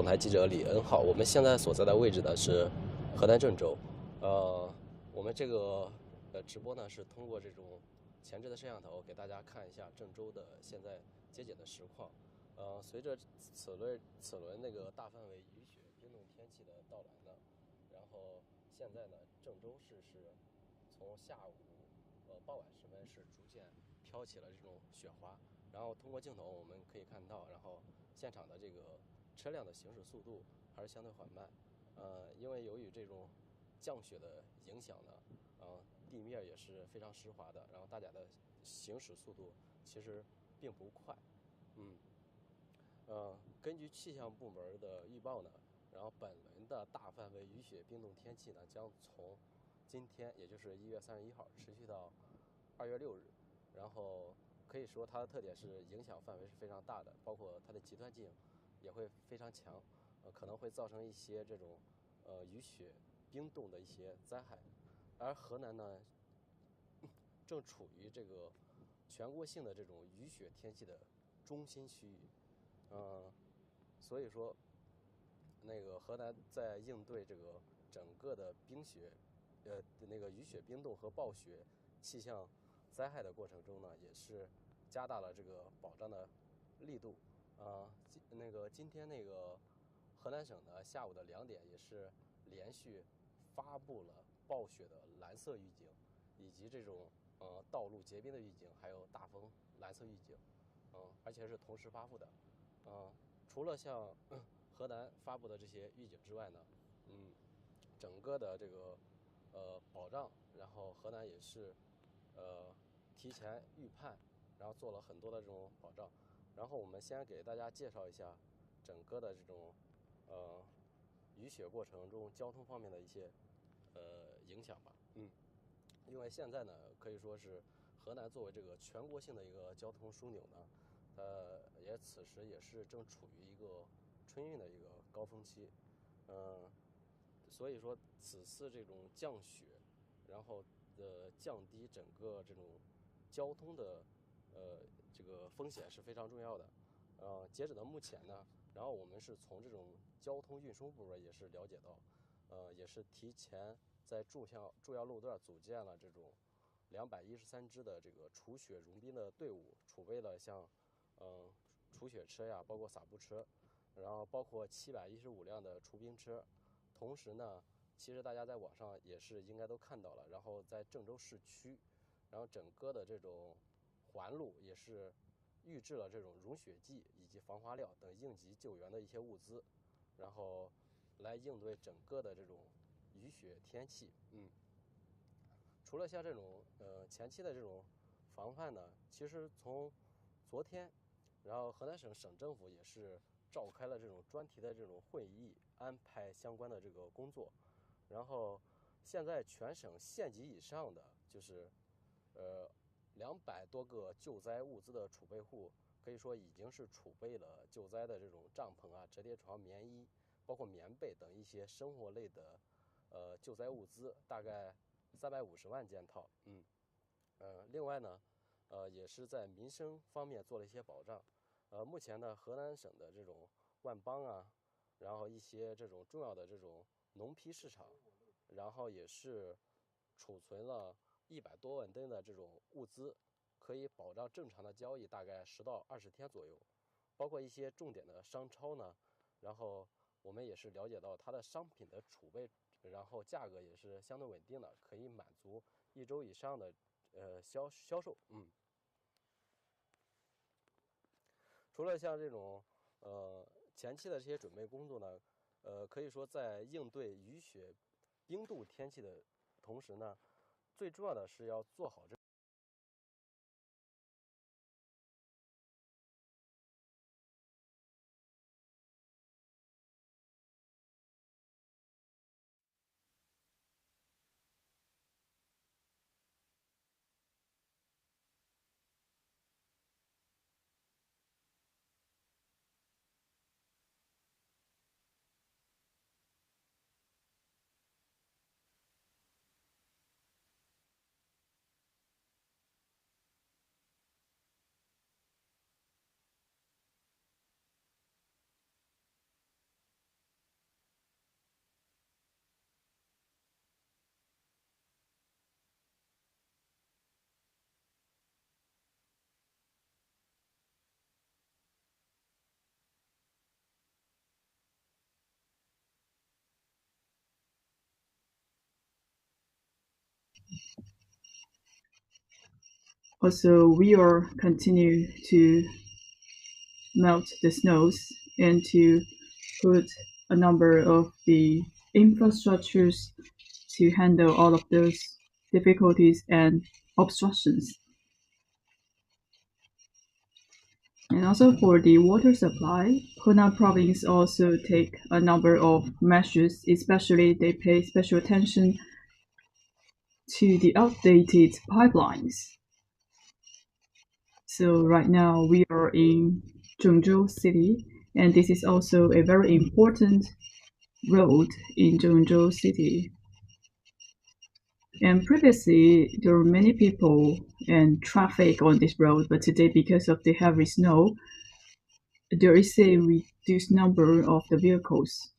台记者李恩浩。我们现在所在的位置呢是河南郑州。我们这个直播呢是通过这种前置的摄像头给大家看一下郑州的现在接解的实况。随着此轮那个大范围雨雪冰冻天气的到来呢，然后现在呢郑州市是从下午傍晚时分是逐渐飘起了这种雪花。然后通过镜头我们可以看到，然后现场的这个车辆的行驶速度还是相对缓慢。因为由于这种降雪的影响呢，地面也是非常湿滑的，然后大家的行驶速度其实并不快。根据气象部门的预报呢，然后本轮的大范围雨雪冰冻天气呢将从今天，也就是1月31号持续到2月6日，然后可以说它的特点是影响范围是非常大的，包括它的极端性也会非常强，可能会造成一些这种雨雪冰冻的一些灾害。而河南呢，正处于这个全国性的这种雨雪天气的中心区域，所以说，那个河南在应对这个整个的冰雪，那个雨雪冰冻和暴雪气象灾害的过程中呢，也是加大了这个保障的力度。今天那个河南省呢，下午的2点也是连续发布了暴雪的蓝色预警，以及这种道路结冰的预警，还有大风蓝色预警，而且是同时发布的。除了像河南发布的这些预警之外呢，整个的这个保障，然后河南也是提前预判，然后做了很多的这种保障。然后我们先给大家介绍一下整个的这种雨雪过程中交通方面的一些影响吧。因为现在呢可以说是河南作为这个全国性的一个交通枢纽呢，此时也是正处于一个春运的一个高峰期。所以说此次这种降雪，然后降低整个这种交通的这个风险是非常重要的。截止到目前呢，然后我们是从这种交通运输部门也是了解到，也是提前在重要路段组建了这种213支的这个除雪融冰的队伍，储备了像除雪车呀，包括洒布车，然后包括715辆的除冰车。同时呢，其实大家在网上也是应该都看到了，然后在郑州市区，然后整个的这种环路也是预制了这种融雪剂以及防滑料等应急救援的一些物资，然后来应对整个的这种雨雪天气。除了像这种前期的这种防范呢，其实从昨天，然后河南省省政府也是召开了这种专题的这种会议，安排相关的这个工作。然后现在全省县级以上的就是200多个救灾物资的储备户，可以说已经是储备了救灾的这种帐篷啊、折叠床、棉衣，包括棉被等一些生活类的救灾物资，大概350万件套。另外呢，也是在民生方面做了一些保障。目前呢，河南省的这种万邦啊，然后一些这种重要的这种农批市场，然后也是储存了100多万吨的这种物资，可以保障正常的交易，大概10到20天左右。包括一些重点的商超呢，然后我们也是了解到它的商品的储备，然后价格也是相对稳定的，可以满足1周以上的销售。除了像这种前期的这些准备工作呢，可以说在应对雨雪冰冻天气的同时呢，最重要的是要做好这 Also, we are continue to melt the snows and to put a number of the infrastructures to handle all of those difficulties and obstructions. And also for the water supply, Henan province also take a number of measures, especially they pay special attention to the outdated pipelines. So right now we are in Zhengzhou city, and this is also a very important road in Zhengzhou city. And previously there were many people and traffic on this road, but today because of the heavy snow, there is a reduced number of the vehicles.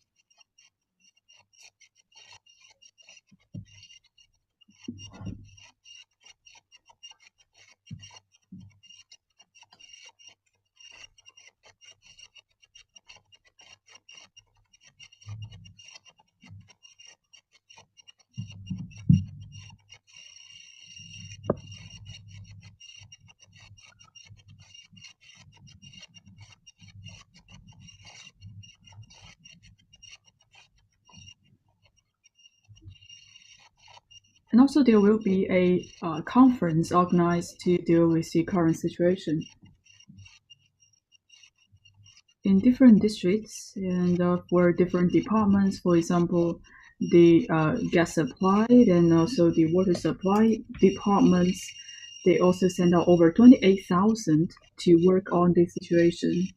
And also there will be a conference organized to deal with the current situation in different districts and for different departments. For example, the gas supply and also the water supply departments, they also send out over 28,000 to work on this situation.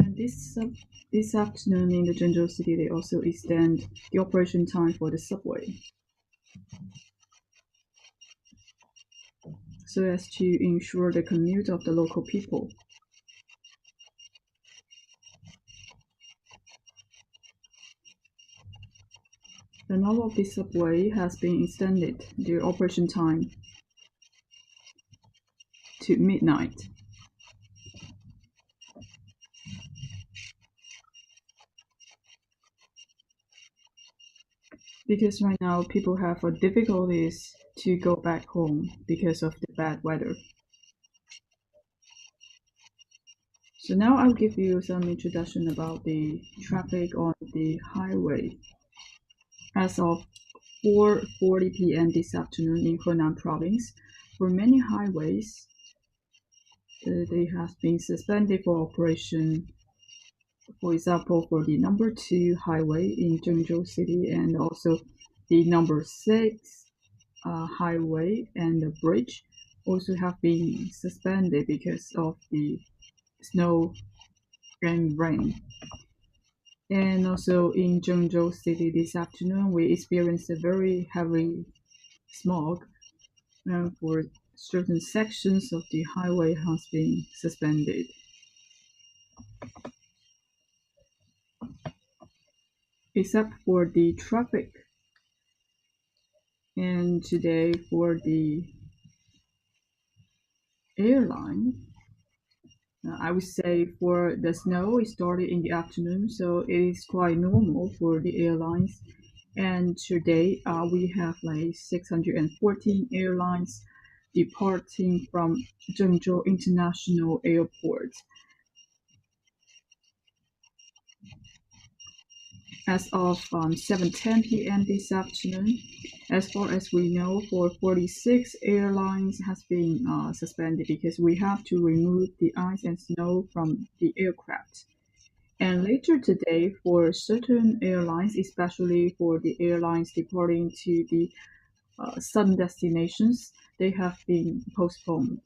And this afternoon in the Zhengzhou city, they also extend the operation time for the subway, so as to ensure the commute of the local people. And all of the subway has been extended their operation time to midnight. Because right now people have difficulties to go back home because of the bad weather. So now I'll give you some introduction about the traffic on the highway. As of 4:40 p.m. this afternoon in Henan province, for many highways, they have been suspended for operation. For example, for the number 2 highway in Zhengzhou city and also the number 6 highway and the bridge also have been suspended because of the snow and rain. And also in Zhengzhou city this afternoon, we experienced a very heavy smog, and for certain sections of the highway has been suspended. Except for the traffic. And today for the airline, I would say for the snow, it started in the afternoon, so it is quite normal for the airlines. And today, we have like 614 airlines departing from Zhengzhou International Airport. As of 7:10 p.m. this afternoon, as far as we know, for 46 airlines has been suspended because we have to remove the ice and snow from the aircraft. And later today, for certain airlines, especially for the airlines departing to the southern destinations, they have been postponed.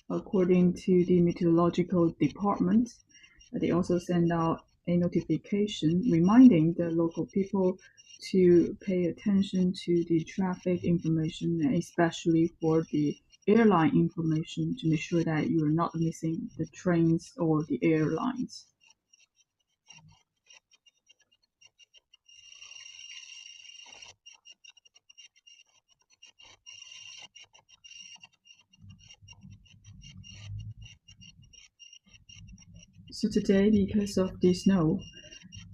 According to the meteorological department, they also send out a notification reminding the local people to pay attention to the traffic information, especially for the airline information, to make sure that you are not missing the trains or the airlines. So today, because of the snow,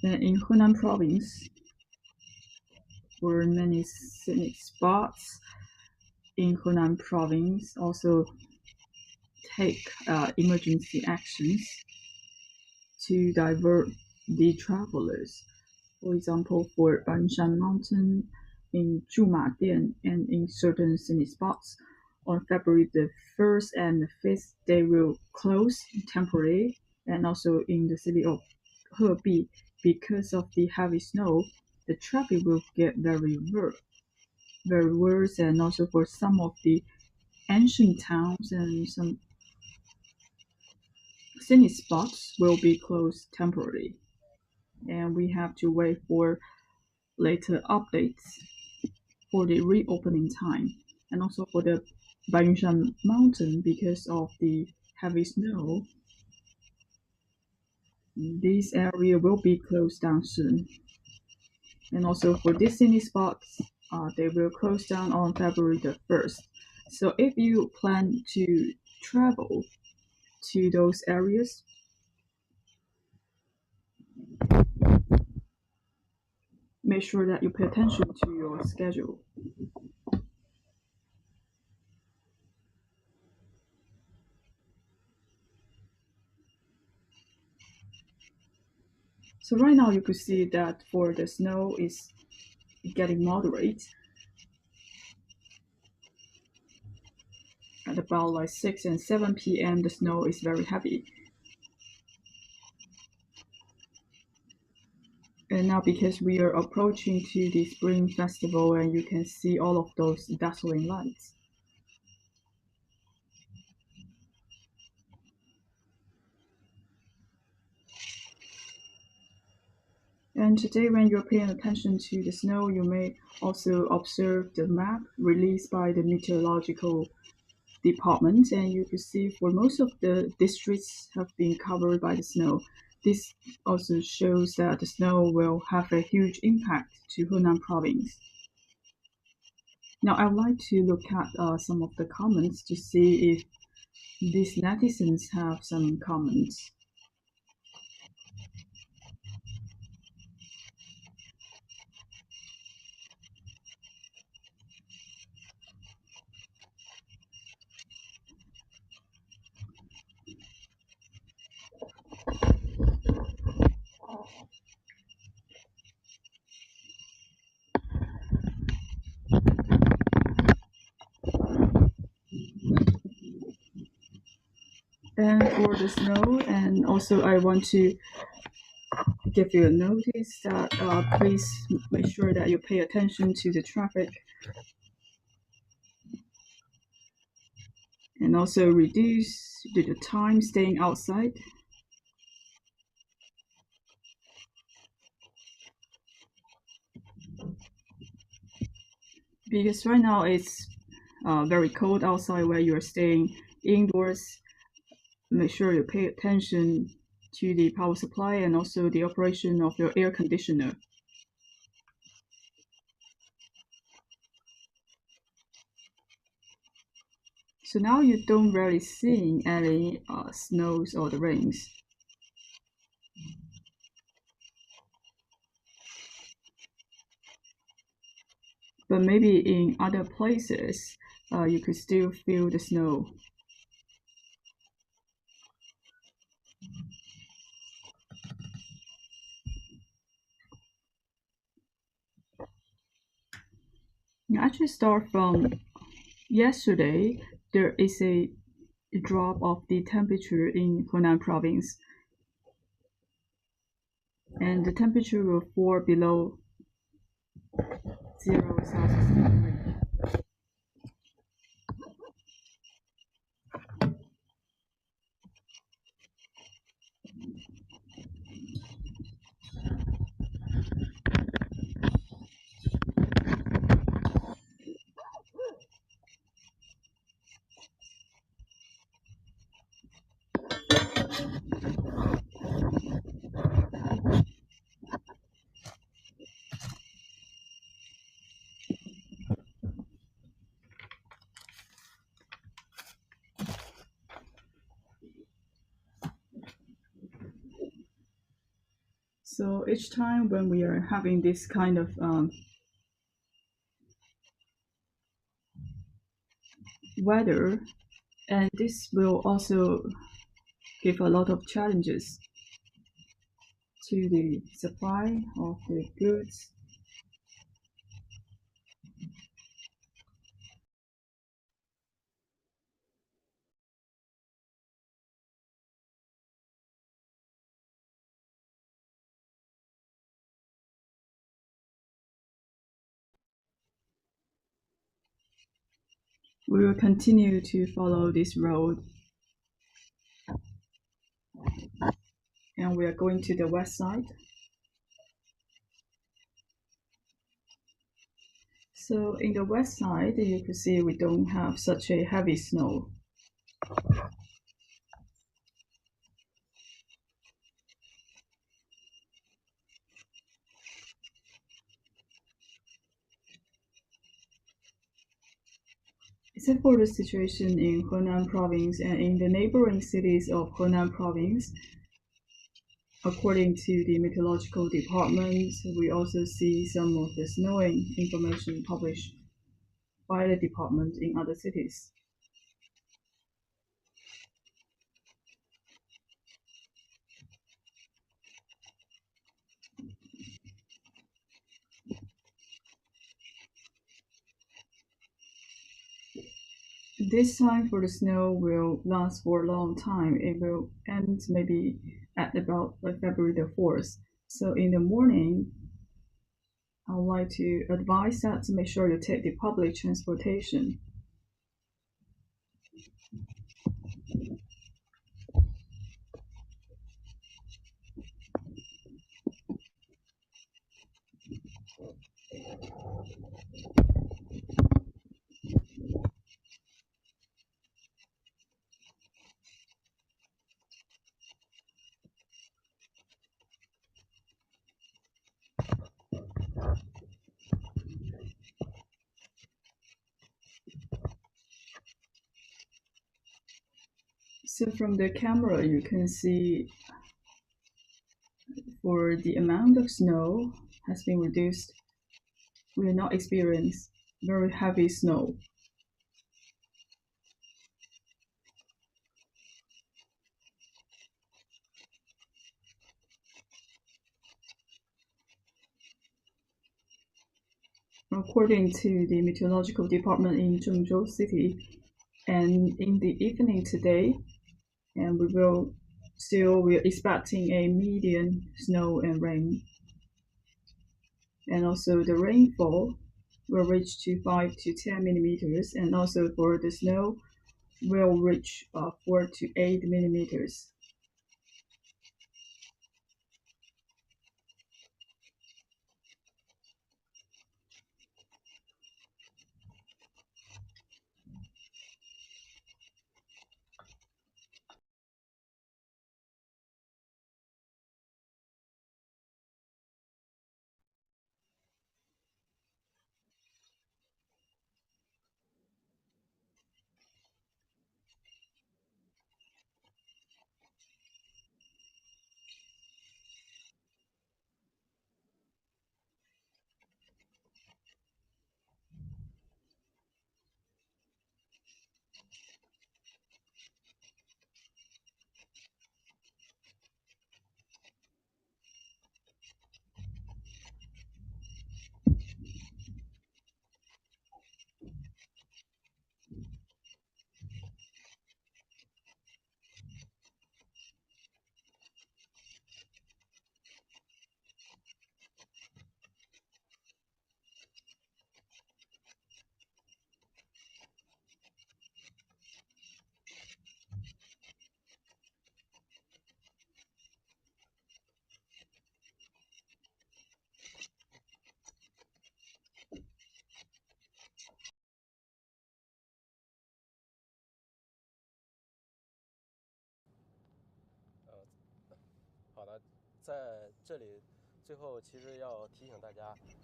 in Henan province, were many scenic spots in Henan province also take emergency actions to divert the travelers. For example, for Banshan Mountain, in Zhumadian, and in certain scenic spots, on February the 1st and the 5th, they will close temporarily, and also in the city of Hebei, because of the heavy snow, the traffic will get very worse, and also for some of the ancient towns and some scenic spots will be closed temporarily, and we have to wait for later updates for the reopening time, and also for the Banshan Mountain, because of the heavy snow, this area will be closed down soon. And also for these scenic spots, they will close down on February the 1st. So if you plan to travel to those areas, make sure that you pay attention to your schedule. So right now you could see that for the snow is getting moderate. At about like 6 and 7 p.m. the snow is very heavy. And now because we are approaching to the Spring Festival, and you can see all of those dazzling lights. And today when you're paying attention to the snow, you may also observe the map released by the Meteorological Department, and you can see for most of the districts have been covered by the snow. This also shows that the snow will have a huge impact to Henan province. Now I would like to look at some of the comments to see if these netizens have some comments. And for the snow, and also I want to give you a notice that please make sure that you pay attention to the traffic, and also reduce the time staying outside. Because right now it's very cold outside where you're staying indoors. Make sure you pay attention to the power supply and also the operation of your air conditioner. So now you don't really see any snows or the rains. But maybe in other places, you could still feel the snow. Actually, start from yesterday, there is a drop of the temperature in Henan province, and the temperature will fall below 0 Celsius degree. So each time when we are having this kind of weather, and this will also give a lot of challenges to the supply of the goods. We will continue to follow this road, and we are going to the west side. So in the west side, you can see we don't have such a heavy snow. Except for the situation in Henan province and in the neighboring cities of Henan province, according to the meteorological department, we also see some of the snowing information published by the department in other cities. This time for the snow will last for a long time. It will end maybe at about February the 4th. So in the morning, I would like to advise that to make sure you take the public transportation. So from the camera, you can see for the amount of snow has been reduced. We will not experience very heavy snow. According to the meteorological department in Zhengzhou City, and in the evening today, and we're expecting a medium snow and rain, and also the rainfall will reach to 5 to 10 millimeters, and also for the snow will reach 4 to 8 millimeters.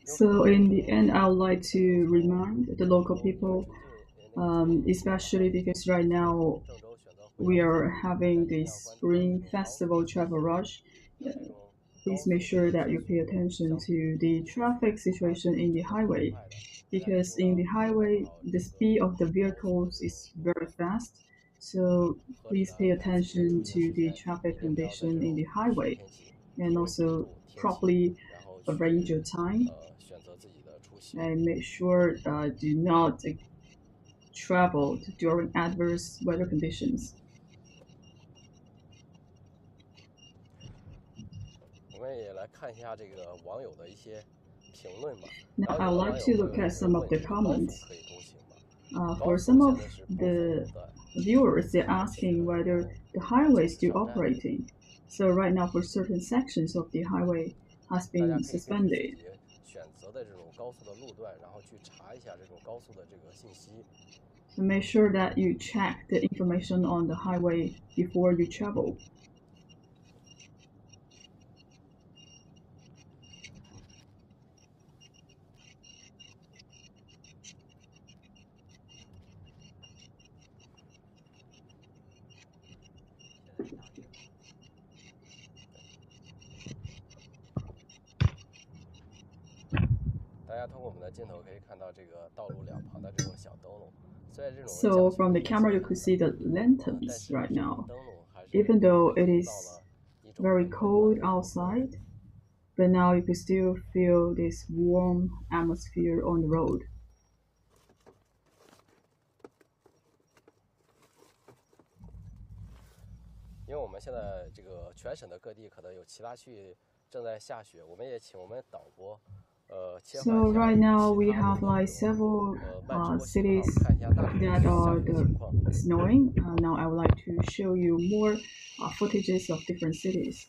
So in the end, I would like to remind the local people, especially because right now we are having this Spring Festival travel rush. please make sure that you pay attention to the traffic situation in the highway, because in the highway the speed of the vehicles is very fast. So please pay attention to the traffic condition in the highway and also properly arrange your time and make sure do not travel during adverse weather conditions. 我们也来看一下这个网友的一些评论吧。Now 然后 I 有 would 的 like 网 to 友 look 会 at some of 问 the 这个高速 comments. 可以通行吗？ For 高速 some 现 of 在是部分 the 的 viewers, they're 开启 asking 了，然 whether 后 the highway 禁 is 止 still 上站。 operating. So right now, for certain sections of the highway has 大家 been 可以根据自 suspended. 己选择的这种高速的路段，然后去查一下这种高速的这个信息。 So make sure that you check the information on the highway before you travel. 大家通过我们的镜头可以看到这个道路两旁的这种小灯笼。虽然这种 So 降雪 from 的 the 天气 camera, 很 you could see the 冷， 但 lanterns 是呢 right 这种 now. 灯笼还是 Even though it 营 is 造了一种 very 很温暖 cold 的这种氛围。 outside, but now you can still feel this warm atmosphere on the road. 因为我们现在这个全省的各地可能有其他区域正在下雪，我们也请我们导播切换 So 一下 right 其 now 他 we 的 have 这 like 种 several 慢直播信 cities 号，看一下大城市 that 下 are 雪的情况。 snowing. Now I would like to show you more footages of different cities.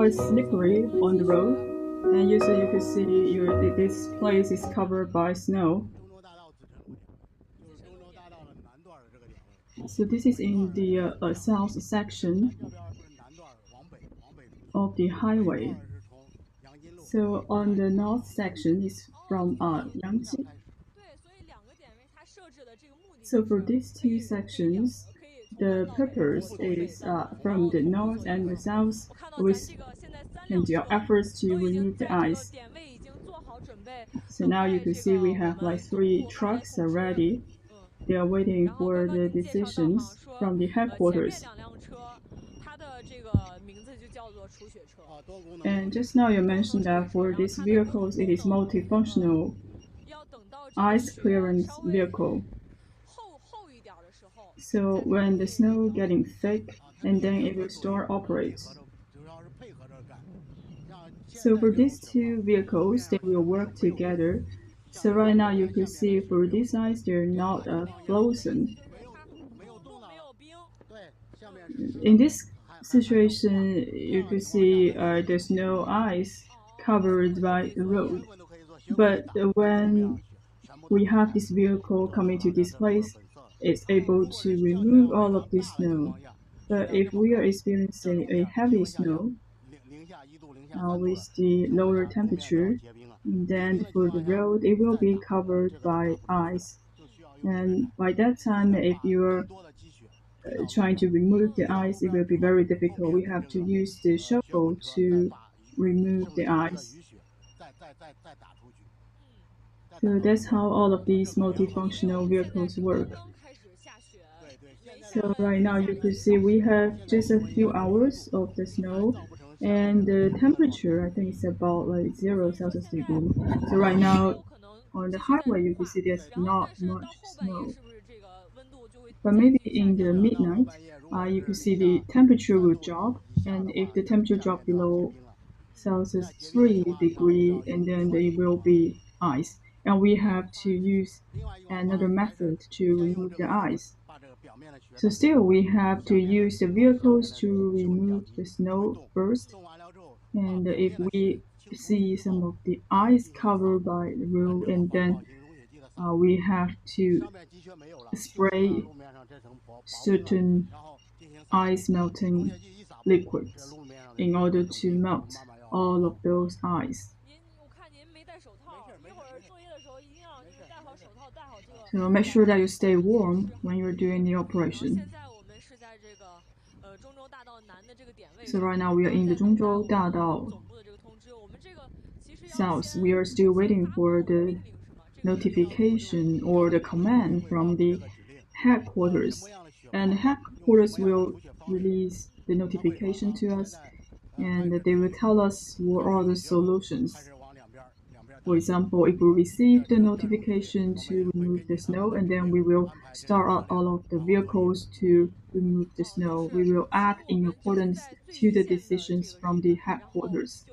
quite slippery on the road, and usually you can see this place is covered by snow. So this is in the south section of the highway. So on the north section is from Yaangji. So for these two sections, the purpose is from the north and the south, and their efforts to remove the ice. So now you can see we have like 3 trucks already. They are waiting for the decisions from the headquarters. And just now you mentioned that for these vehicles, it is multifunctional ice clearance vehicle. So when the snow getting thick, and then it will start operates. So for these two vehicles, they will work together. So right now you can see for this ice, they're not frozen. In this situation, you can see there's no ice covered by the road. But when we have this vehicle coming to this place, it's able to remove all of this snow. But if we are experiencing a heavy snow with the lower temperature, then for the road, it will be covered by ice. And by that time, if you're trying to remove the ice, it will be very difficult. We have to use the shovel to remove the ice. So that's how all of these multifunctional vehicles work. So right now you can see we have just a few hours of the snow, and the temperature I think is about like 0 Celsius degree. So right now on the highway you can see there's not much snow. But maybe in the midnight, you can see the temperature will drop, and if the temperature drop below Celsius 3 degree, and then it will be ice, and we have to use another method to remove the ice. So still we have to use the vehicles to remove the snow first, and if we see some of the ice covered by the road, and then we have to spray certain ice melting liquids in order to melt all of those ice. So make sure that you stay warm when you're doing the operation. So right now we are in the Zhongzhou Dadao south. We are still waiting for the notification or the command from the headquarters, and the headquarters will release the notification to us, and they will tell us what are the solutions. For example, if we receive the notification to remove the snow, and then we will start out all of the vehicles to remove the snow. We will act in accordance to the decisions from the headquarters.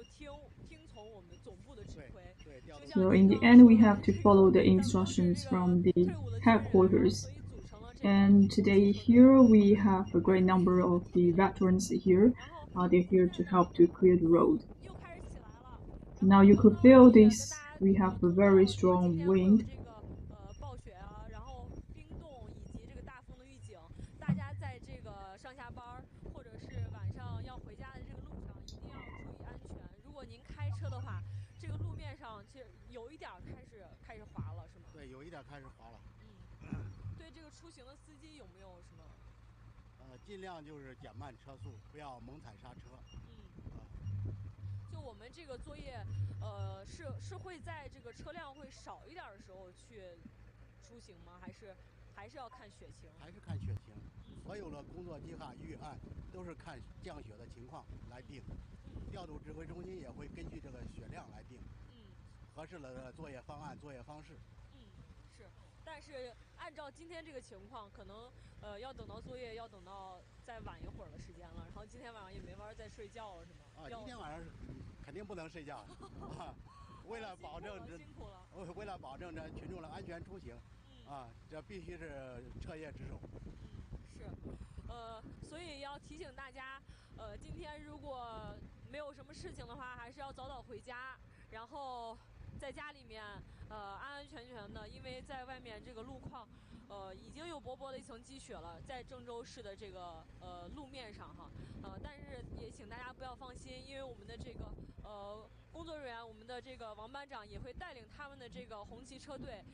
So in the end, we have to follow the instructions from the headquarters. And today here we have a great number of the veterans here. They're here to help to clear the road. Now you could feel this. We have a very strong wind. 没有什么事情的话，还是要早早回家，然后在家里面安安全全的，因为在外面这个路况。已经有薄薄的一层积雪了，在郑州市的这个路面上哈，但是也请大家不要放心，因为我们的这个工作人员，我们的这个王班长也会带领他们的这个红旗车队，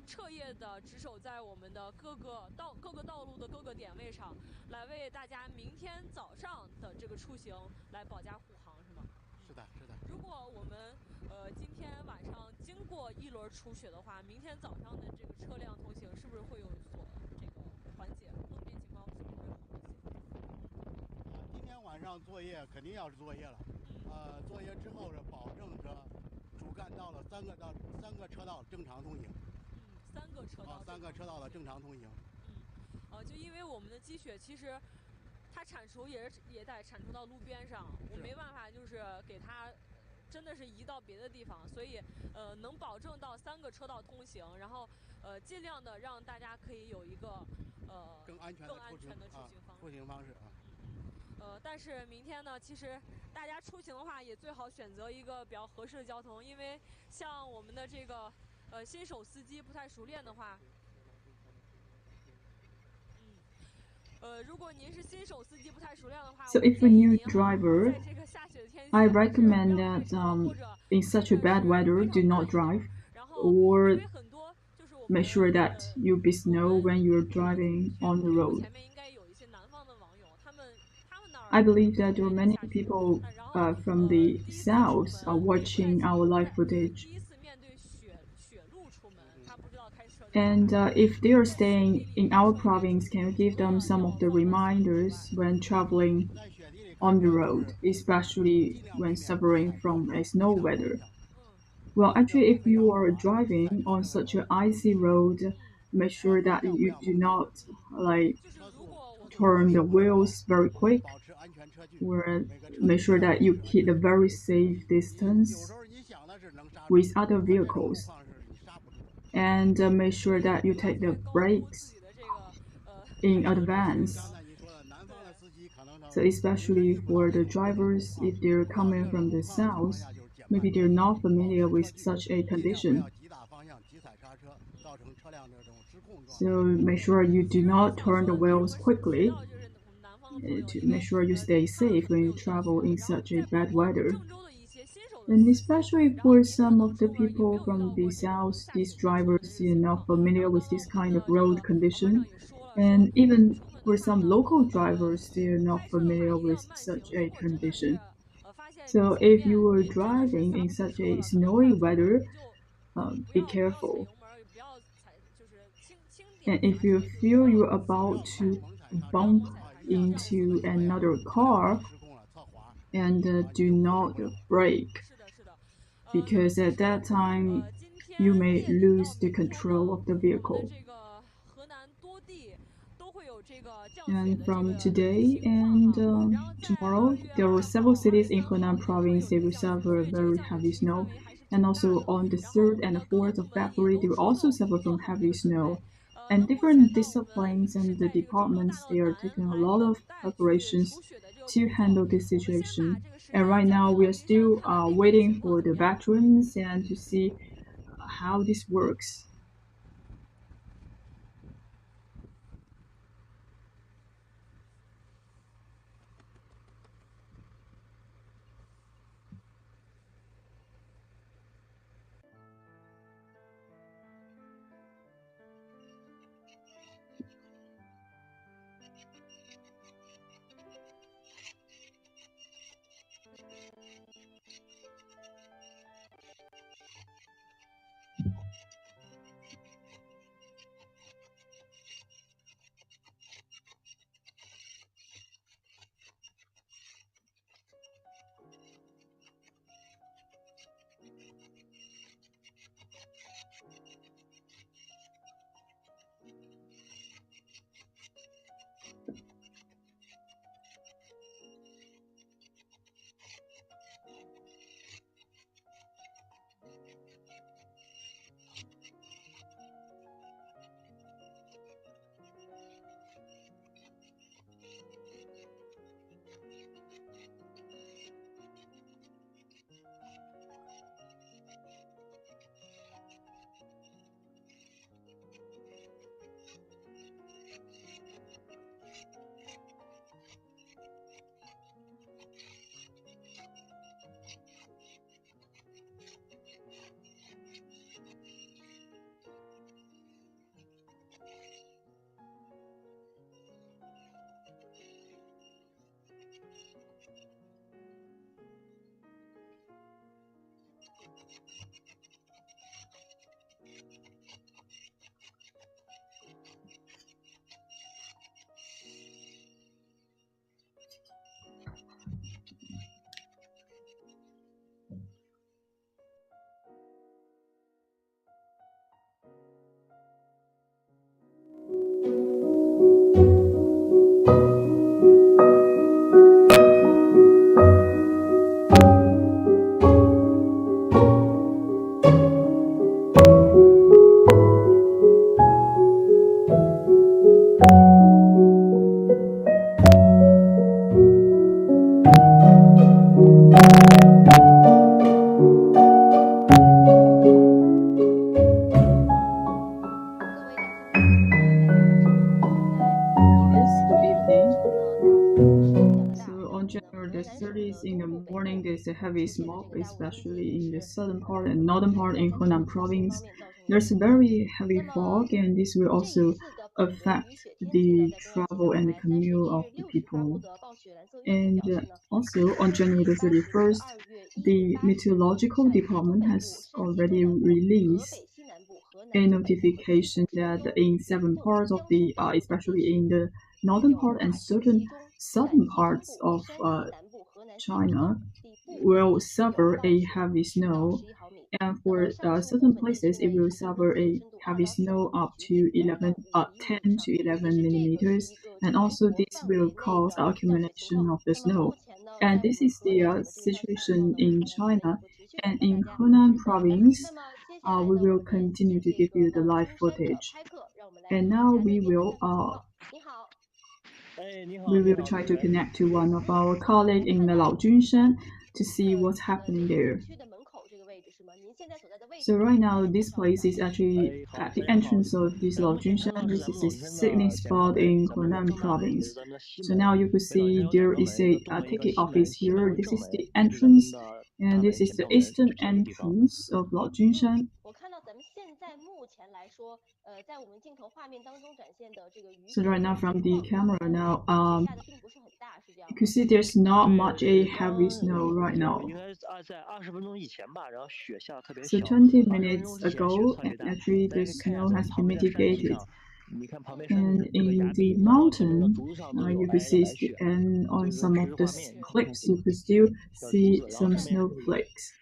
彻夜的值守在我们的各个道路的各个点位上，来为大家明天早上的这个出行来保驾护航，是吗？是的，是的。如果我们今天晚上经过一轮初雪的话，明天早上的这个车辆通行是不是会有所这个缓解？路面情况是不是会好一些？今天晚上作业肯定要是作业了，作业之后是保证着主干道了三个车道正常通行。三个车道的正常通行。就因为我们的积雪其实。它铲除也得铲除到路边上，我没办法，就是给它真的是移到别的地方，所以能保证到3个车道通行，然后尽量的让大家可以有一个更安全的出行方式啊。但是明天呢，其实大家出行的话也最好选择一个比较合适的交通，因为像我们的这个新手司机不太熟练的话。So if a new driver, I recommend that in such a bad weather, do not drive, or make sure that you be snow when you're driving on the road. I believe that there are many people from the south are watching our live footage. And if they are staying in our province, can you give them some of the reminders when traveling on the road, especially when suffering from a snow weather? Well, actually, if you are driving on such an icy road, make sure that you do not turn the wheels very quick, or make sure that you keep a very safe distance with other vehicles. And make sure that you take the brakes in advance. So especially for the drivers, if they're coming from the south, maybe they're not familiar with such a condition. So make sure you do not turn the wheels quickly to make sure you stay safe when you travel in such a bad weather. And especially for some of the people from the south, these drivers are not familiar with this kind of road condition. And even for some local drivers, they are not familiar with such a condition. So if you are driving in such a snowy weather, be careful. And if you feel you're about to bump into another car, and do not brake, because at that time you may lose the control of the vehicle. And from today and tomorrow, there are several cities in Henan province that will suffer very heavy snow. And also on the 3rd and the 4th of February, they will also suffer from heavy snow. And different disciplines and the departments, they are taking a lot of preparations to handle this situation. And right now, we are still waiting for the veterans and to see how this works. In the morning, there's a heavy smog, especially in the southern part and northern part in Henan province. There's a very heavy fog, and this will also affect the travel and the commute of the people. And also on January the 31st, the Meteorological Department has already released a notification that in 7 parts of the, especially in the northern part and certain southern parts of China, will suffer a heavy snow, and for certain places it will suffer a heavy snow up to 10 to 11 millimeters, and also this will cause accumulation of the snow. And this is the situation in China, and in Henan province. We will continue to give you the live footage. And now we will try to connect to one of our colleagues in the Laojunshan to see what's happening there. So right now, this place is actually at the entrance of this Laojunshan. This is a scenic spot in Henan province. So now you could see there is a ticket office here. This is the entrance, and this is the eastern entrance of Laojunshan. So right now from the camera now, you can see there's not much a heavy snow right now. So 20 minutes ago, and actually the snow has been mitigated. And in the mountain, you could see, and on some of the cliffs, you could still see some snowflakes.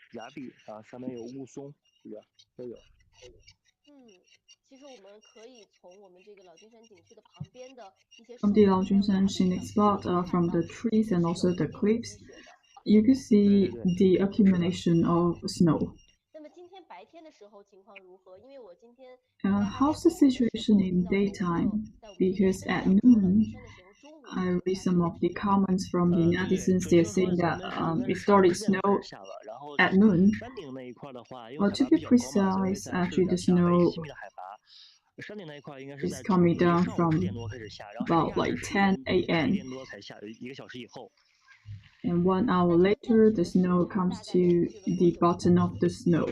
From the Laojunshan scenic spot, from the trees and also the cliffs, you can see the accumulation of snow. How's the situation in daytime? Because at noon, I read some of the comments from the netizens. They're saying that it started snow at noon. Well, to be precise, actually the snow is coming down from about like 10 a.m. And 1 hour later, the snow comes to the bottom of the snow.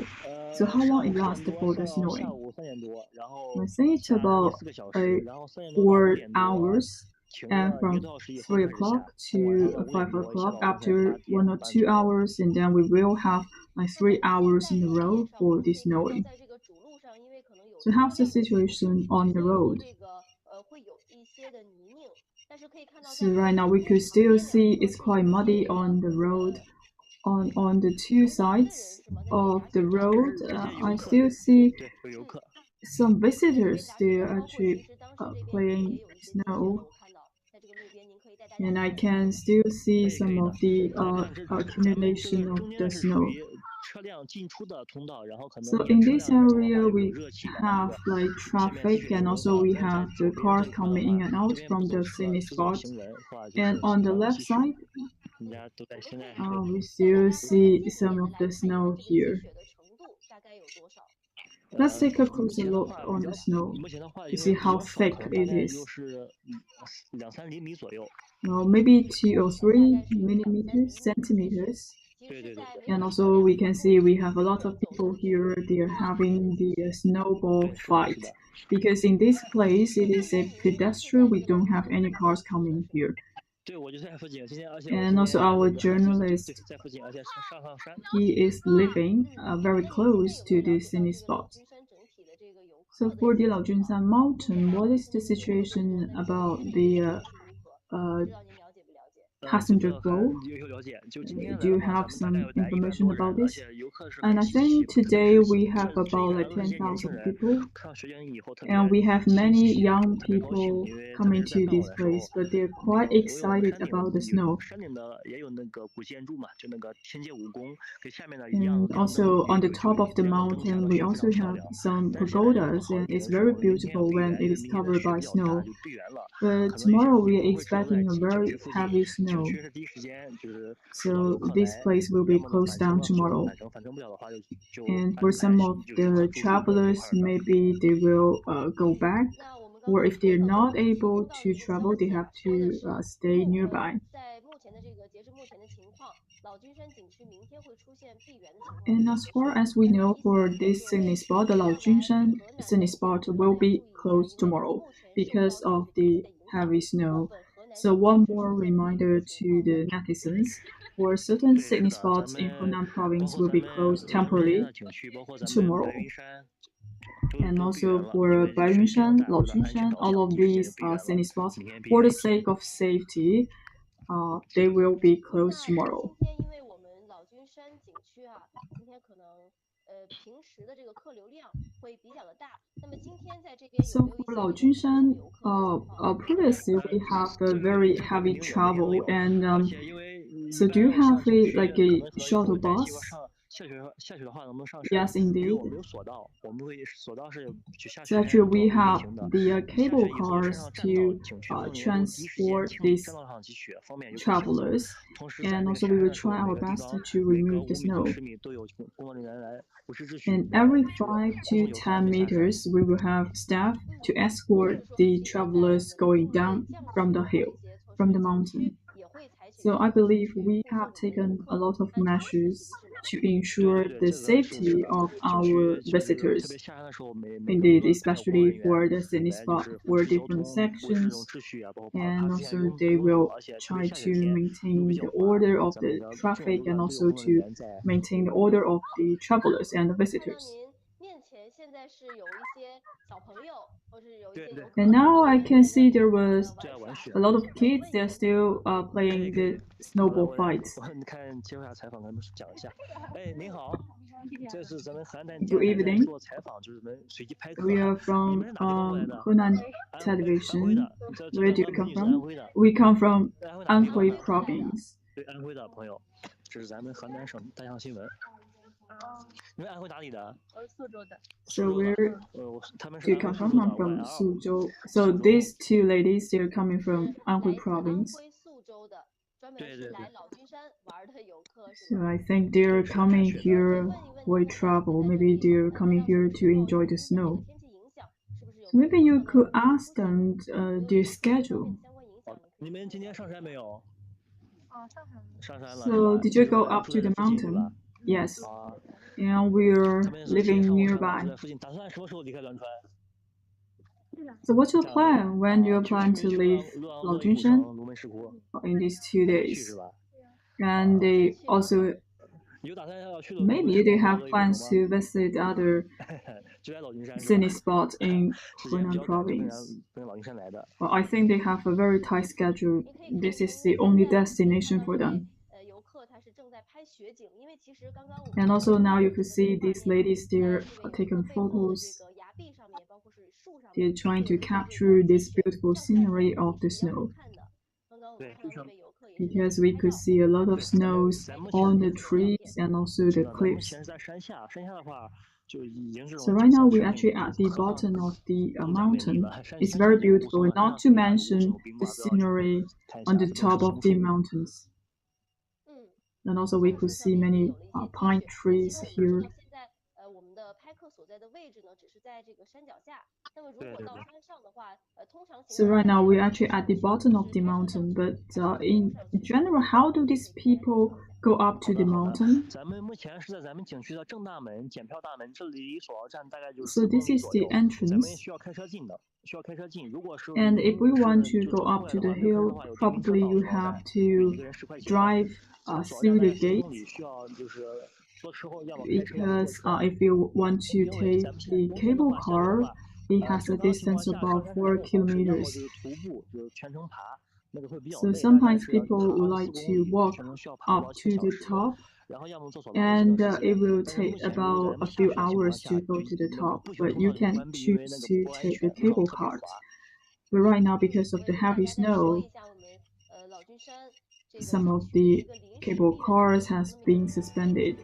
So how long it lasts for the snowing? I think it's about 4 hours, and from 3 o'clock to 5 o'clock, after 1 or 2 hours, and then we will have like 3 hours in a row for the snowing. So how's the situation on the road? So right now we could still see it's quite muddy on the road. On the two sides of the road, I still see some visitors still actually playing snow. And I can still see some of the accumulation of the snow. So in this area, we have like traffic, and also we have the cars coming in and out from the scenic spot. And on the left side, we still see some of the snow here. Let's take a closer look on the snow to see how thick it is. Well, maybe 2 or 3 centimeters. And also we can see we have a lot of people here. They are having the snowball fight, because in this place it is a pedestrian. We don't have any cars coming here. And also our journalist, he is living very close to this scenic spot. So for the Laojunsan mountain, what is the situation about the passenger flow? Do you have some information about this? And I think today we have about like 10,000 people, and we have many young people coming to this place, but they're quite excited about the snow. And also on the top of the mountain, we also have some pagodas, and it's very beautiful when it is covered by snow. But tomorrow we are expecting a very heavy snow, so this place will be closed down tomorrow. And for some of the travelers, maybe they will go back, or if they're not able to travel, they have to stay nearby. And as far as we know, for this scenic spot, the Laojunshan scenic spot will be closed tomorrow because of the heavy snow. So one more reminder to the netizens, for certain scenic spots in Henan province will be closed temporarily tomorrow. And also for Baiyunshan, Laojunshan, all of these scenic spots, for the sake of safety, they will be closed tomorrow. So for Laojunshan, previously we have a very heavy travel, and so do you have a shuttle bus? Yes, indeed. So actually, we have the cable cars to transport these travelers, and also we will try our best to remove the snow. And every 5 to 10 meters, we will have staff to escort the travelers going down from the hill, from the mountain. So I believe we have taken a lot of measures to ensure the safety of our visitors. Indeed, especially for the scenic spot, for different sections, and also they will try to maintain the order of the traffic and also to maintain the order of the travelers and the visitors. And now I can see there was a lot of kids. They're still playing the snowball fights. Good evening. We are from Henan Television. Where do you come from? We come from Anhui Province. So where do you come from? I'm from Suzhou. So these two ladies, they're coming from Anhui Province. So I think they're coming here for travel. Maybe they're coming here to enjoy the snow. So maybe you could ask them their schedule. So did you go up to the mountain? Yes. And we're living nearby. So what's your plan? When do you plan to leave Laojunshan? In these 2 days. And they also, maybe they have plans to visit other scenic spots in Henan province. Well, I think they have a very tight schedule. This is the only destination for them. And also now you can see these ladies, they're taking photos. They're trying to capture this beautiful scenery of the snow. Because we could see a lot of snows on the trees and also the cliffs. So right now we're actually at the bottom of the mountain. It's very beautiful, not to mention the scenery on the top of the mountains. And also we could see many pine trees here. 在的位置呢，只是在这个山脚下。那么如果到山上的话，通常 So right now we're actually at the bottom of the mountain, but in general, how do these people go up to the mountain? 咱们目前是在咱们景区的正大门检票大门，这里离索要站大概就是So 4公 this 里 is 左 the 右。咱们 entrance. 需要开车进的，需要开车进。如果是 And if we want to 就 go 走路 up 来 to 的 the 话，没有人的 hill, 话有电瓶车 probably 到 you 索要 have 站，每 to 个人10块钱。 drive 索要 through 站大 the 概4 gate. 公里，需要就是坐车后要么开车，要么坐 Because 车。 if you want to 因为 take 咱们现在 the 冬天的 cable 话，夏天的 car, 话， it has 正 a 常情况 distance 下，上 about 山是 4不好使，要么 kilometers. 就是徒步，就是全程爬，那个会比较 So 累，大概 sometimes 是要 people 爬 would 4 like 公 to 里， walk 全程需要爬不 up 到1 to 个小 the 时。 top, 然后要么坐索道会 and 比较时 it 间。 will 但是目 take 前咱 about 们 a 下 few 雪情况 hours 下， to go 就 to the 那个 top, 步行 but 通 you 道就会 can 关闭，因为 choose 那个 to 不安 take 全， the 路上 cable 特别 cart. 滑。 But right now, 对， because of 我 the 也跟大 heavy 家再说 snow, 一下我们老君山这个 some 景 of 区的一 the 个临时 cable 闭园的 cars 原因。 has 那么 been suspended.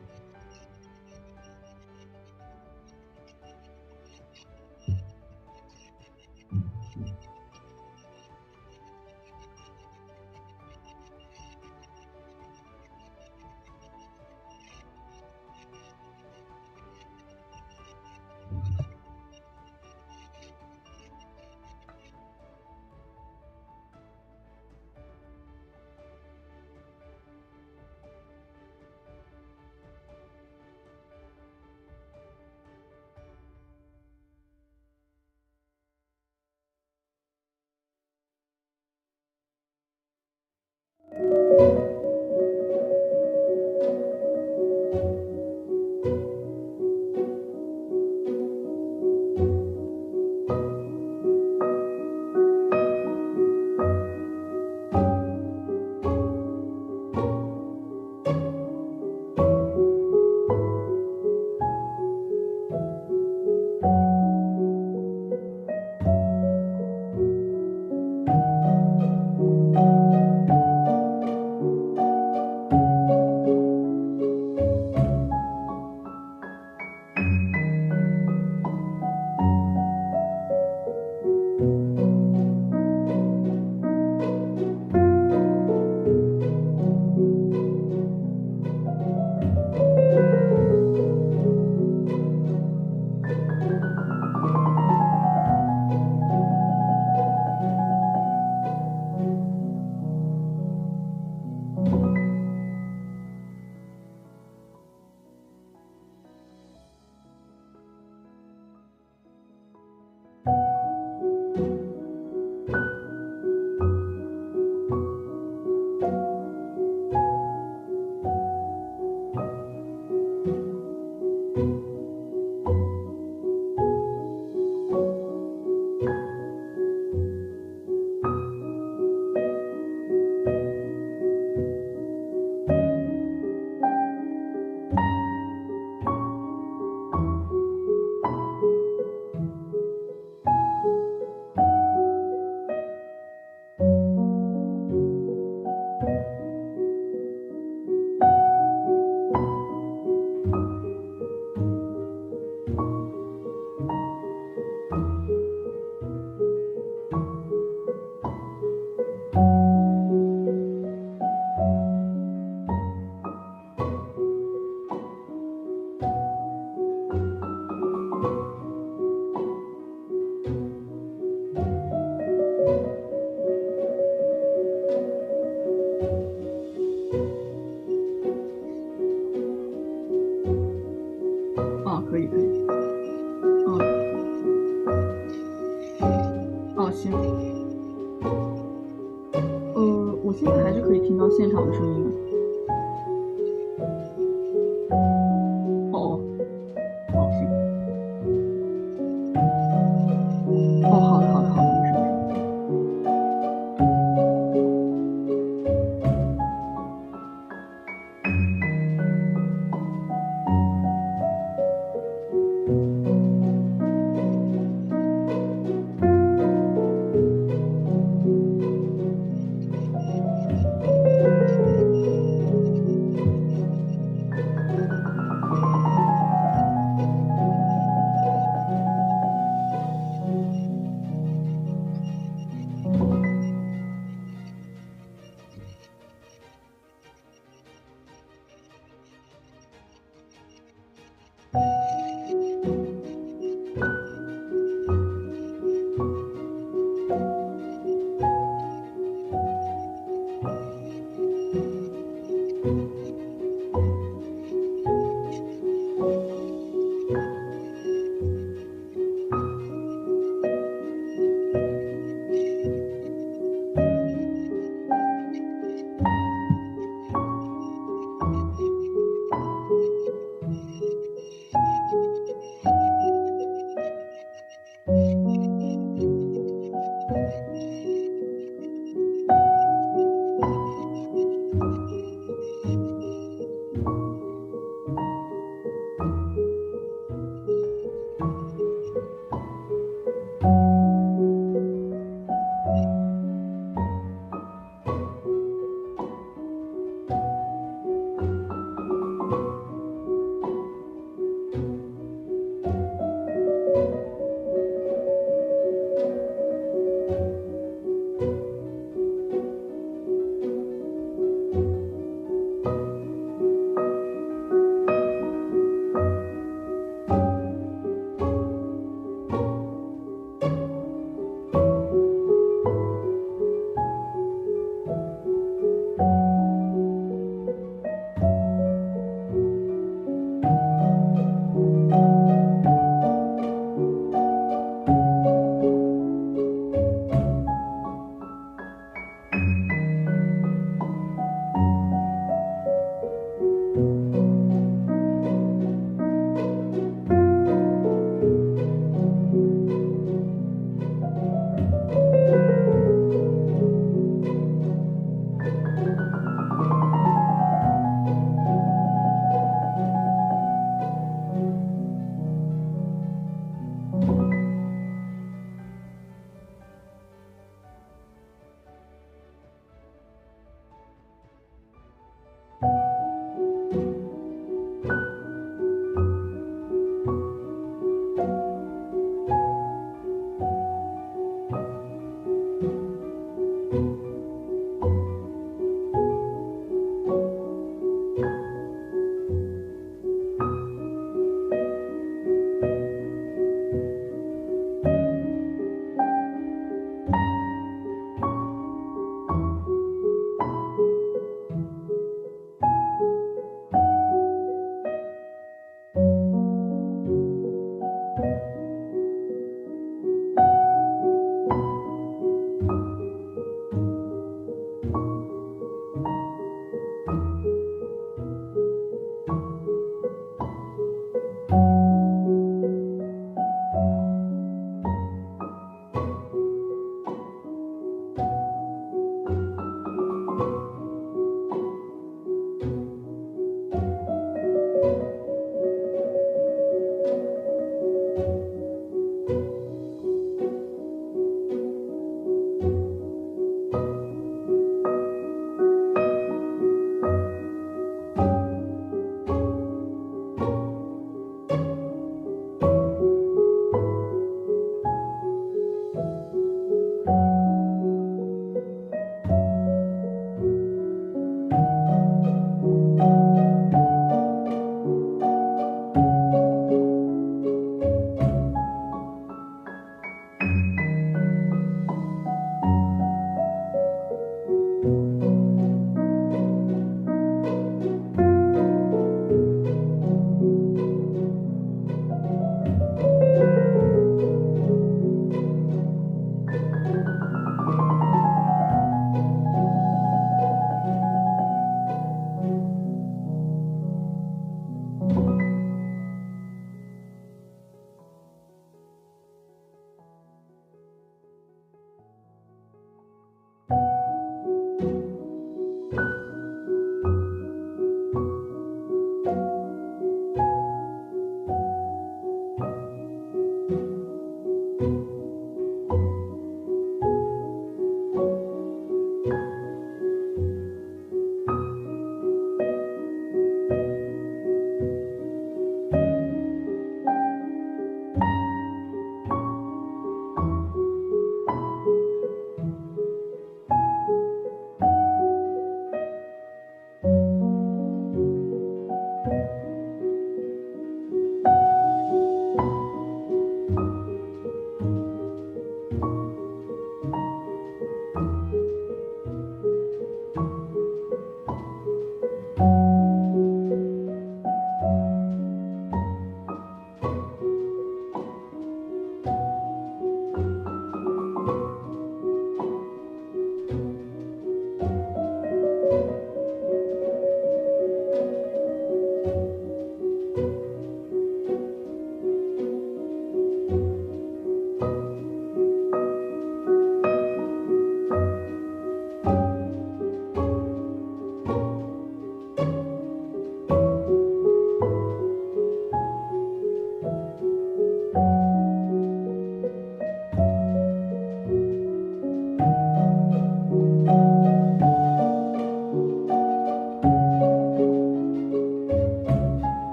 Oh, 可以。行。我现在还是可以听到现场的声音。行。好的，没事。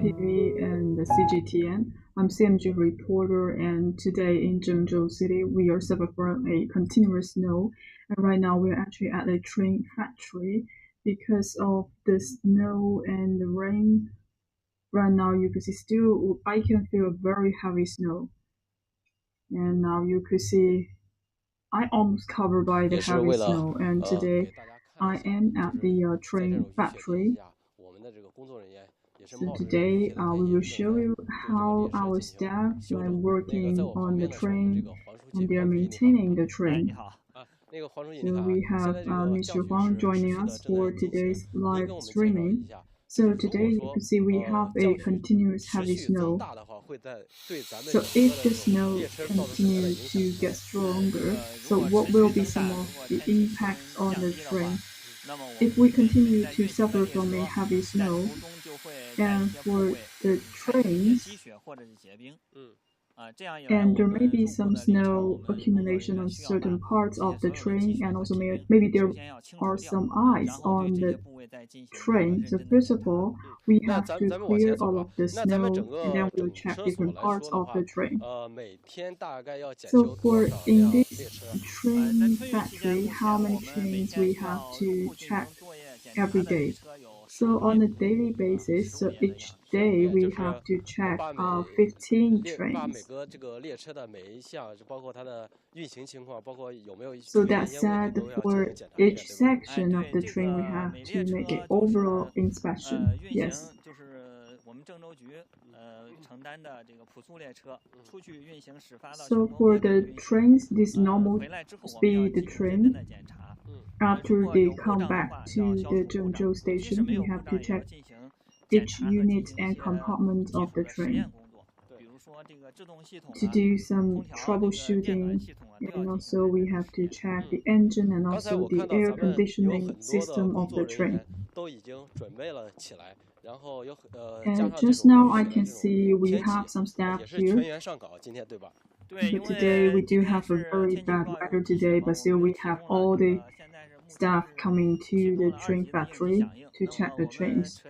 TV and the CGTN. I'm CMG reporter, and today in Zhengzhou City, we are suffering from a continuous snow. And right now, we're actually at a train factory because of the snow and the rain. Right now, you can see I can feel very heavy snow. And now you could see I almost covered by the heavy snow. And today, I am at the train factory. So today, we will show you how our staff are working on the train and they are maintaining the train. So we have Mr. Huang joining us for today's live streaming. So today you can see we have a continuous heavy snow. So if the snow continues to get stronger, so what will be some of the impacts on the train? If we continue to suffer from a heavy snow, and for the trains, and there may be some snow accumulation on certain parts of the train, and also maybe there are some ice on the train. So first of all, we have to clear all of the snow, and then we'll check different parts of the train. So for in this train factory, how many trains we have to check every day? So on a daily basis, so each day we have to check 15 trains. So that said, for each section of the train, we have to make an overall inspection. Yes. So for the trains, this normal speed train, after they come back to the Zhengzhou station, we have to check each unit and compartment of the train to do some troubleshooting, and also we have to check the engine and also the air conditioning system of the train. And just now I can see we have some staff here. But today we do have a very bad weather today, but still we have all the staff coming to the train factory to check the trains.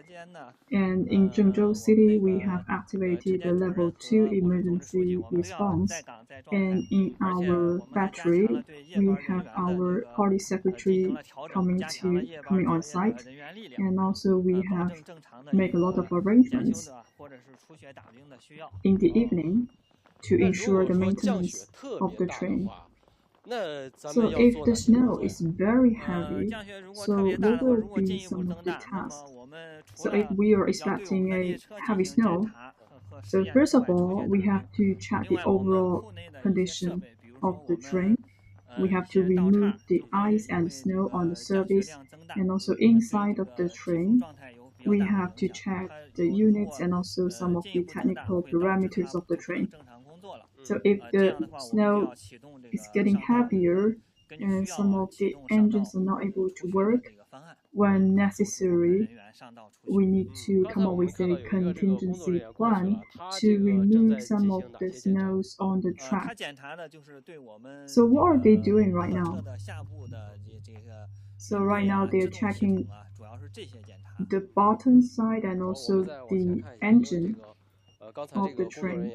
And in Zhengzhou City, we have activated the level 2 emergency response. And in our factory, we have our party secretary coming on site. And also we have made a lot of arrangements in the evening to ensure the maintenance of the train. So if the snow is very heavy, so what will be some of the tasks? So if we are expecting a heavy snow, so first of all, we have to check the overall condition of the train. We have to remove the ice and snow on the surface, and also inside of the train, we have to check the units and also some of the technical parameters of the train. So if the snow is getting heavier and some of the engines are not able to work, when necessary, we need to come up with a contingency plan to remove some of the snows on the track. So what are they doing right now? So right now they're checking the bottom side and also the engine of the train.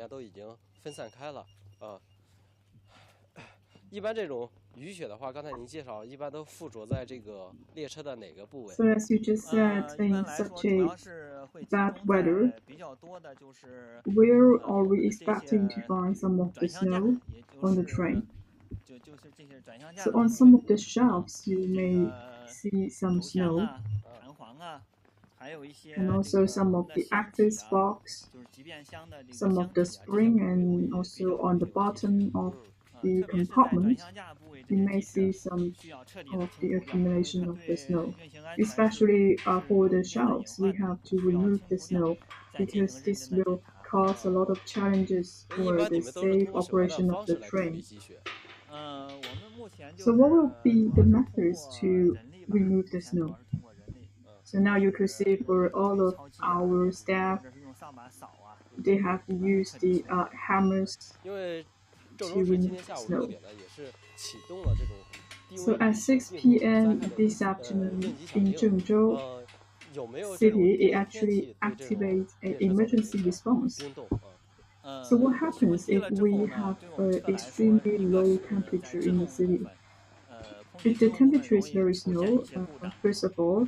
一般这种雨雪的话，刚才您介绍，一般都附着在这个列车的哪个部位？ So as you just said, in such a bad weather, where are we expecting to find some of the snow on the train? So on some of the shelves, you may see some snow, and also some of the access box, some of the spring, and also on the bottom of the compartment, you may see some of the accumulation of the snow. Especially for the shelves, we have to remove the snow because this will cause a lot of challenges for the safe operation of the train. So what will be the methods to remove the snow? So now you can see for all of our staff, they have used the hammers to remove snow. So at 6 p.m. this afternoon in Zhengzhou, city, it actually activates an emergency response. So what happens if we have an extremely low temperature in the city? If the temperature is very low, first of all,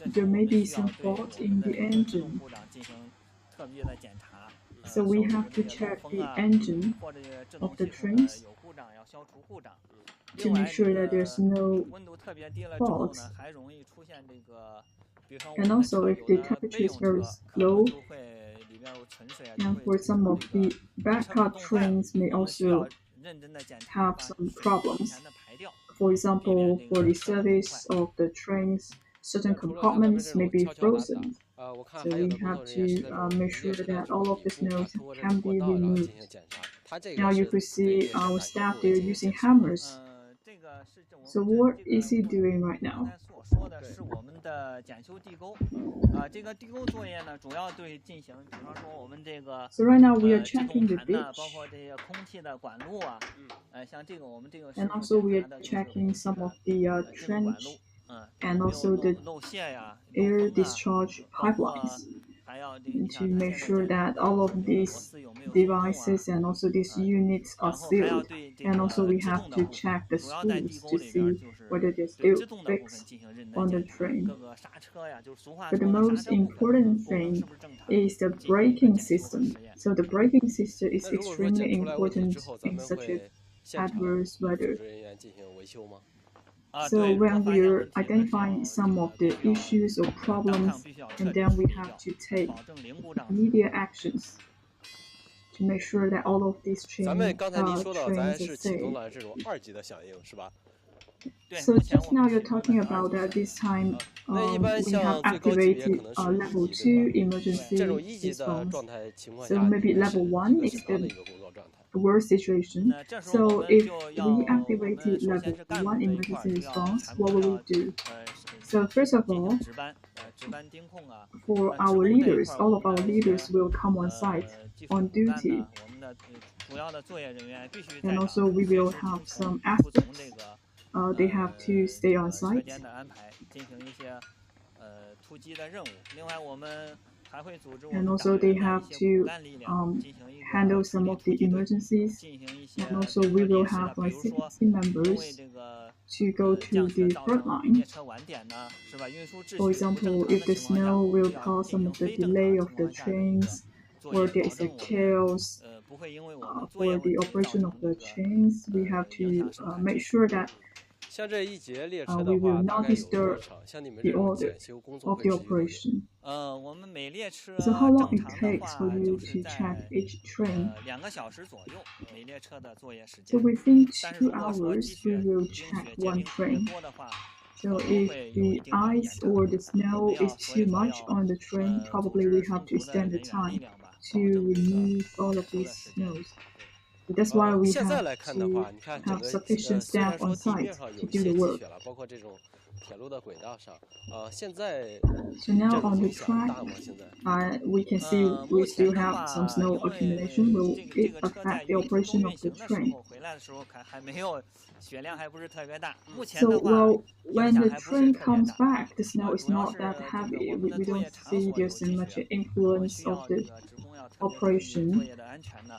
there may be some fault in the engine. So we have to check the engine of the trains to make sure that there's no fault. And also, if the temperature is very low, and for some of the backup trains may also have some problems. For example, for the service of the trains, certain compartments may be frozen. So we have to make sure that all of the snows can be removed. Now you could see our staff, they're using hammers. So what is he doing right now? So right now we are checking the ditch. And also we are checking some of the trench and also the air discharge pipelines to make sure that all of these devices and also these units are sealed. And also we have to check the screws to see whether they're still fixed on the train. But the most important thing is the braking system. So the braking system is extremely important in such an adverse weather. So when we're identifying some of the issues or problems, and then we have to take immediate actions to make sure that all of these trains are safe. So just now you're talking about that this time we have activated level 2 emergency response. So maybe level 1 is the worst situation. So if we activated level 1 emergency response, what will we do? So first of all, for our leaders, all of our leaders will come on site on duty. And also we will have some aspects. They have to stay on site. And also they have to handle some of the emergencies. And also we will have our CPC members to go to the front line. For example, if the snow will cause some of the delay of the trains, or there is a chaos for the operation of the trains, we have to make sure that we will not disturb the order of the operation. So how long it takes for you to check each train? So within 2 hours, we will check one train. So if the ice or the snow is too much on the train, probably we have to extend the time to remove all of these snows. So that's why we have to have sufficient staff on site to do the work. So now on the track, we can see we still have some snow accumulation. Will it affect the operation of the train? So well, when the train comes back, the snow is not that heavy. We don't see there's much influence of the operation.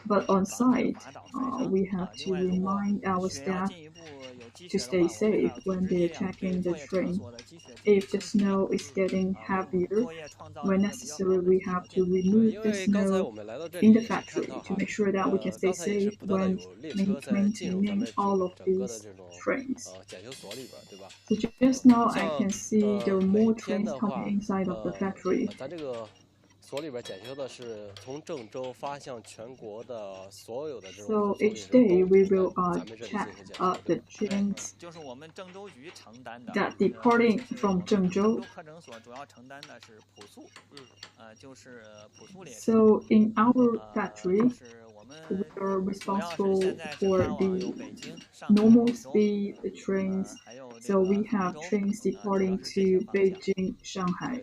But on site, we have to remind our staff to stay safe when they're checking the train. If the snow is getting heavier, when necessary, we have to remove the snow in the factory to make sure that we can stay safe when maintaining all of these trains. So just now I can see there are more trains coming inside of the factory. So each day we will check the trains that departing from Zhengzhou. So in our factory, we are responsible for the normal speed trains. So we have trains departing to Beijing, Shanghai,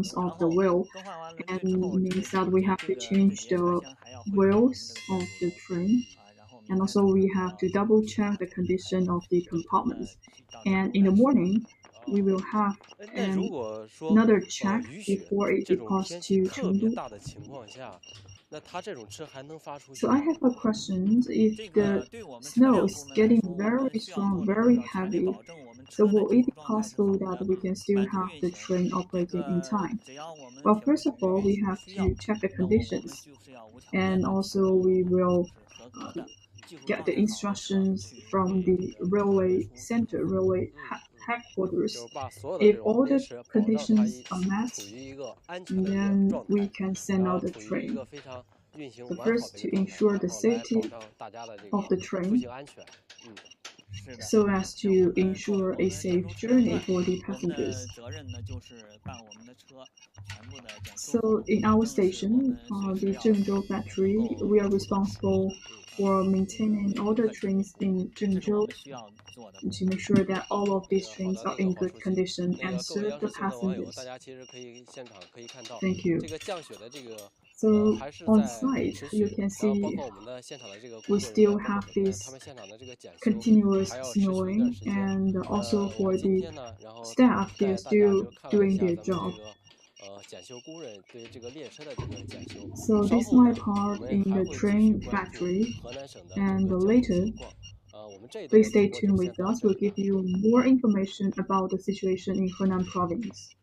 balance of the wheel, and means that we have to change the wheels of the train. And also we have to double check the condition of the compartments. And in the morning, we will have 那如果说 another check 雨雪 before it 这种 departs 天气 to 特别 Chengdu. 大的情况下，那它这种车还能发出去 So 吗 I have a question. If the snow is getting very strong, very heavy, so will it be possible that we can still have the train operating in time? Well, first of all, we have to check the conditions, and also we will get the instructions from the railway center, railway headquarters. 就是把所有的 If 这种 all 列 the 车保障它 conditions are met, 处于一个安全的一个 then 状 we 态， can send 然后 out the 处于一 train. 个非常运行 So 完好 first 的 to 一个状态， ensure 然 the 后来保 safety 障大家的这 of the 个出 train. 行安全。so as to ensure a safe journey for the passengers. So in our station, the Zhengzhou factory, we are responsible for maintaining all the trains in Zhengzhou to make sure that all of these trains are in good condition and serve the passengers. Thank you. So on site, you can see we still have this continuous snowing, and also for the staff, they're still doing their job. So this is my part in the train factory, and later, please stay tuned with us. We'll give you more information about the situation in Henan province.